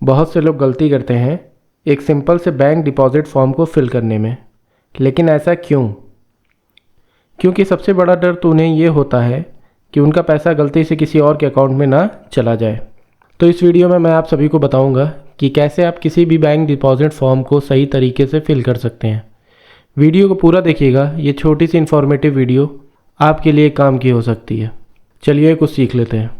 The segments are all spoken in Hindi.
बहुत से लोग गलती करते हैं एक सिंपल से बैंक डिपॉजिट फॉर्म को फिल करने में, लेकिन ऐसा क्यों? क्योंकि सबसे बड़ा डर तो उन्हें ये होता है कि उनका पैसा गलती से किसी और के अकाउंट में ना चला जाए। तो इस वीडियो में मैं आप सभी को बताऊंगा कि कैसे आप किसी भी बैंक डिपॉजिट फॉर्म को सही तरीके से फिल कर सकते हैं। वीडियो को पूरा देखिएगा, ये छोटी सी इन्फॉर्मेटिव वीडियो आपके लिए काम की हो सकती है। चलिए कुछ सीख लेते हैं।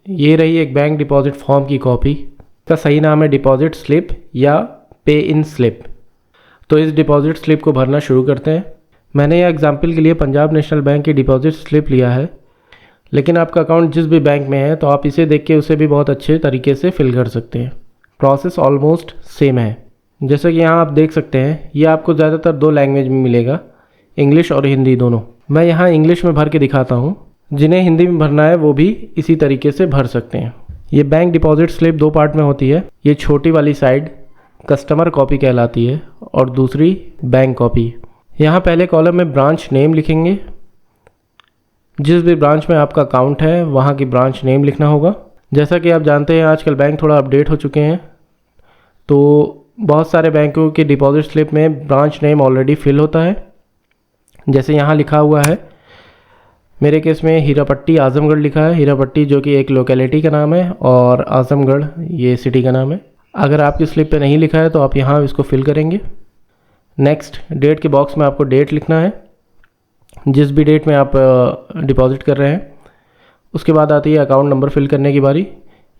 ये रही एक बैंक डिपॉजिट फॉर्म की कॉपी। इसका सही नाम है डिपॉजिट स्लिप या पे इन स्लिप। तो इस डिपॉजिट स्लिप को भरना शुरू करते हैं। मैंने यह एग्जाम्पल के लिए पंजाब नेशनल बैंक की डिपॉजिट स्लिप लिया है, लेकिन आपका अकाउंट जिस भी बैंक में है तो आप इसे देख के उसे भी बहुत अच्छे तरीके से फिल कर सकते हैं। प्रोसेस ऑलमोस्ट सेम है। जैसे कि यहाँ आप देख सकते हैं, ये आपको ज़्यादातर 2 लैंग्वेज में मिलेगा, इंग्लिश और हिंदी दोनों। मैं यहाँ इंग्लिश में भर के दिखाता हूँ। जिन्हें हिंदी में भरना है वो भी इसी तरीके से भर सकते हैं। ये बैंक डिपॉजिट स्लिप 2 पार्ट में होती है। ये छोटी वाली साइड कस्टमर कॉपी कहलाती है और दूसरी बैंक कॉपी। यहाँ पहले कॉलम में ब्रांच नेम लिखेंगे। जिस भी ब्रांच में आपका अकाउंट है वहाँ की ब्रांच नेम लिखना होगा। जैसा कि आप जानते हैं आजकल बैंक थोड़ा अपडेट हो चुके हैं, तो बहुत सारे बैंकों के डिपॉजिट स्लिप में ब्रांच नेम ऑलरेडी फिल होता है। जैसे यहाँ लिखा हुआ है, मेरे केस में हीरापट्टी आजमगढ़ लिखा है। हीरापट्टी जो कि एक लोकेलिटी का नाम है और आजमगढ़ ये सिटी का नाम है। अगर आपकी स्लिप पे नहीं लिखा है तो आप यहाँ इसको फिल करेंगे। नेक्स्ट, डेट के बॉक्स में आपको डेट लिखना है, जिस भी डेट में आप डिपॉजिट कर रहे हैं। उसके बाद आती है अकाउंट नंबर फिल करने की बारी।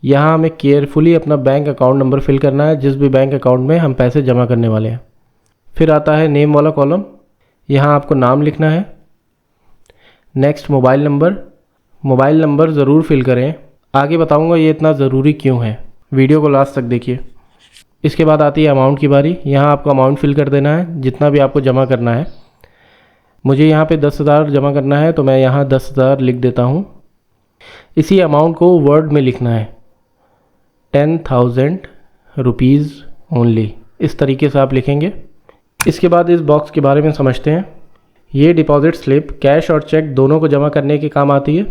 यहाँ हमें केयरफुली अपना बैंक अकाउंट नंबर फिल करना है, जिस भी बैंक अकाउंट में हम पैसे जमा करने वाले हैं। फिर आता है नेम वाला कॉलम। यहाँ आपको नाम लिखना है। नेक्स्ट, मोबाइल नंबर ज़रूर फिल करें। आगे बताऊँगा ये इतना ज़रूरी क्यों है, वीडियो को लास्ट तक देखिए। इसके बाद आती है अमाउंट की बारी। यहाँ आपको अमाउंट फिल कर देना है, जितना भी आपको जमा करना है। मुझे यहाँ पे 10,000 जमा करना है तो मैं यहाँ 10,000 लिख देता हूँ। इसी अमाउंट को वर्ड में लिखना है, 10,000 रुपीज़ ओनली। इस तरीके से आप लिखेंगे। इसके बाद इस बॉक्स के बारे में समझते हैं। ये डिपॉजिट स्लिप कैश और चेक दोनों को जमा करने के काम आती है,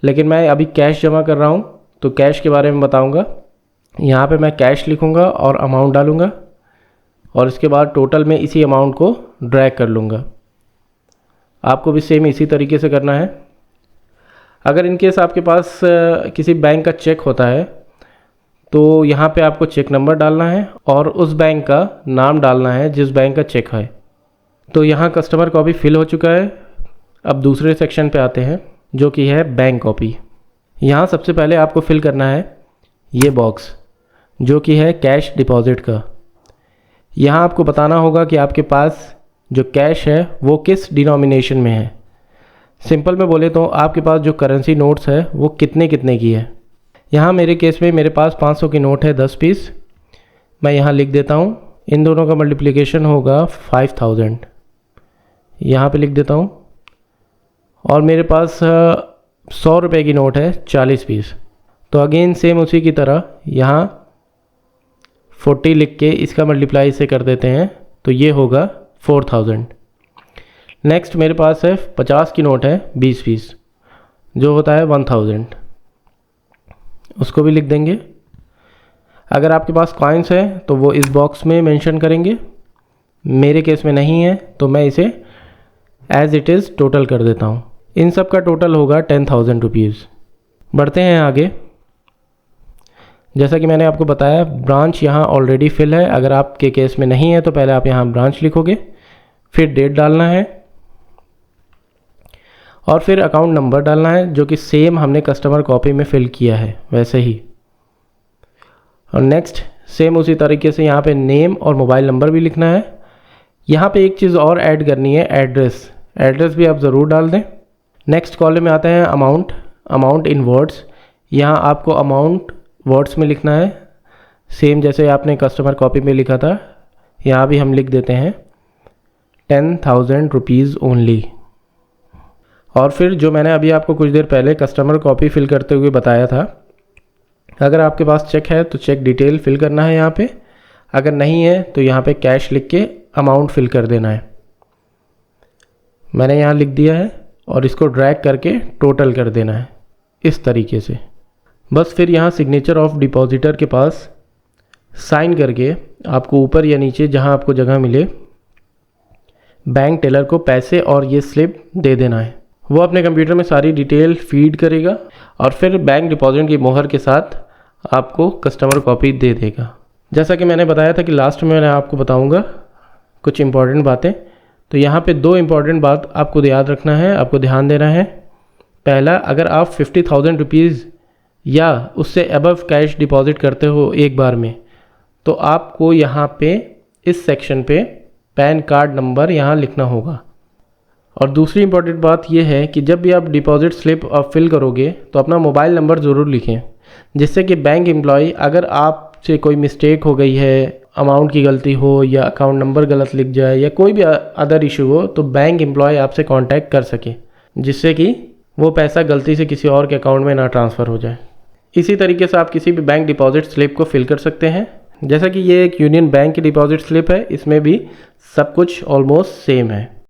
लेकिन मैं अभी कैश जमा कर रहा हूँ तो कैश के बारे में बताऊँगा। यहाँ पे मैं कैश लिखूँगा और अमाउंट डालूँगा और इसके बाद टोटल में इसी अमाउंट को ड्रैग कर लूँगा। आपको भी सेम इसी तरीके से करना है। अगर इन केस आपके पास किसी बैंक का चेक होता है तो यहाँ पे आपको चेक नंबर डालना है और उस बैंक का नाम डालना है जिस बैंक का चेक है। तो यहाँ कस्टमर कॉपी फिल हो चुका है। अब दूसरे सेक्शन पे आते हैं जो कि है बैंक कॉपी। यहाँ सबसे पहले आपको फिल करना है ये बॉक्स जो कि है कैश डिपॉजिट का। यहाँ आपको बताना होगा कि आपके पास जो कैश है वो किस डिनोमिनेशन में है। सिंपल में बोले तो आपके पास जो करेंसी नोट्स है वो कितने की है। यहाँ मेरे केस में मेरे पास 500 की नोट है 10 पीस। मैं यहाँ लिख देता हूँ। इन दोनों का मल्टीप्लिकेशन होगा 5000। यहाँ पे लिख देता हूँ। और मेरे पास 100 रुपये की नोट है 40 पीस। तो अगेन सेम उसी की तरह यहाँ 40 लिख के इसका मल्टीप्लाई से कर देते हैं तो ये होगा 4000। नेक्स्ट मेरे पास है 50 की नोट है 20 पीस, जो होता है 1000। उसको भी लिख देंगे। अगर आपके पास कॉइन्स है तो वो इस बॉक्स में मेंशन करेंगे। मेरे केस में नहीं है तो मैं इसे एज इट इज़ टोटल कर देता हूँ। इन सब का टोटल होगा 10,000 रुपीज़। बढ़ते हैं आगे। जैसा कि मैंने आपको बताया, ब्रांच यहाँ ऑलरेडी फिल है। अगर आपके केस में नहीं है तो पहले आप यहाँ ब्रांच लिखोगे, फिर डेट डालना है और फिर अकाउंट नंबर डालना है, जो कि सेम हमने कस्टमर कॉपी में फिल किया है वैसे ही। और नेक्स्ट सेम उसी तरीके से यहाँ पे नेम और मोबाइल नंबर भी लिखना है। यहाँ पे एक चीज़ और ऐड करनी है, एड्रेस भी आप ज़रूर डाल दें। नेक्स्ट कॉलम में आते हैं अमाउंट इन वर्ड्स। यहाँ आपको अमाउंट वर्ड्स में लिखना है, सेम जैसे आपने कस्टमर कॉपी में लिखा था। यहाँ भी हम लिख देते हैं 10,000 रुपीज़ ओनली। और फिर जो मैंने अभी आपको कुछ देर पहले कस्टमर कॉपी फिल करते हुए बताया था, अगर आपके पास चेक है तो चेक डिटेल फिल करना है यहाँ पे। अगर नहीं है तो यहाँ पे कैश लिख के अमाउंट फिल कर देना है। मैंने यहाँ लिख दिया है और इसको ड्रैग करके टोटल कर देना है इस तरीके से। बस फिर यहाँ सिग्नेचर ऑफ डिपॉजिटर के पास साइन करके आपको ऊपर या नीचे जहां आपको जगह मिले बैंक टेलर को पैसे और ये स्लिप दे देना है। वो अपने कंप्यूटर में सारी डिटेल फीड करेगा और फिर बैंक डिपॉजिट की मोहर के साथ आपको कस्टमर कॉपी दे देगा। जैसा कि मैंने बताया था कि लास्ट में मैं आपको बताऊंगा कुछ इंपॉर्टेंट बातें, तो यहाँ पे 2 इंपॉर्टेंट बात आपको याद रखना है, आपको ध्यान देना है। पहला, अगर आप 50,000 रुपीज़ या उससे अबव कैश डिपॉजिट करते हो एक बार में, तो आपको यहाँ पे इस सेक्शन पे पैन कार्ड नंबर यहाँ लिखना होगा। और दूसरी इंपॉर्टेंट बात यह है कि जब भी आप डिपॉजिट स्लिप आप फिल करोगे तो अपना मोबाइल नंबर ज़रूर लिखें, जिससे कि बैंक एम्प्लॉय अगर आपसे कोई मिस्टेक हो गई है, अमाउंट की गलती हो या अकाउंट नंबर गलत लिख जाए या कोई भी अदर इशू हो, तो बैंक एम्प्लॉय आपसे कांटेक्ट कर सके, जिससे कि वो पैसा गलती से किसी और के अकाउंट में ना ट्रांसफ़र हो जाए। इसी तरीके से आप किसी भी बैंक डिपॉजिट स्लिप को फिल कर सकते हैं। जैसा कि ये एक यूनियन बैंक की डिपॉजिट स्लिप है, इसमें भी सब कुछ ऑलमोस्ट सेम है।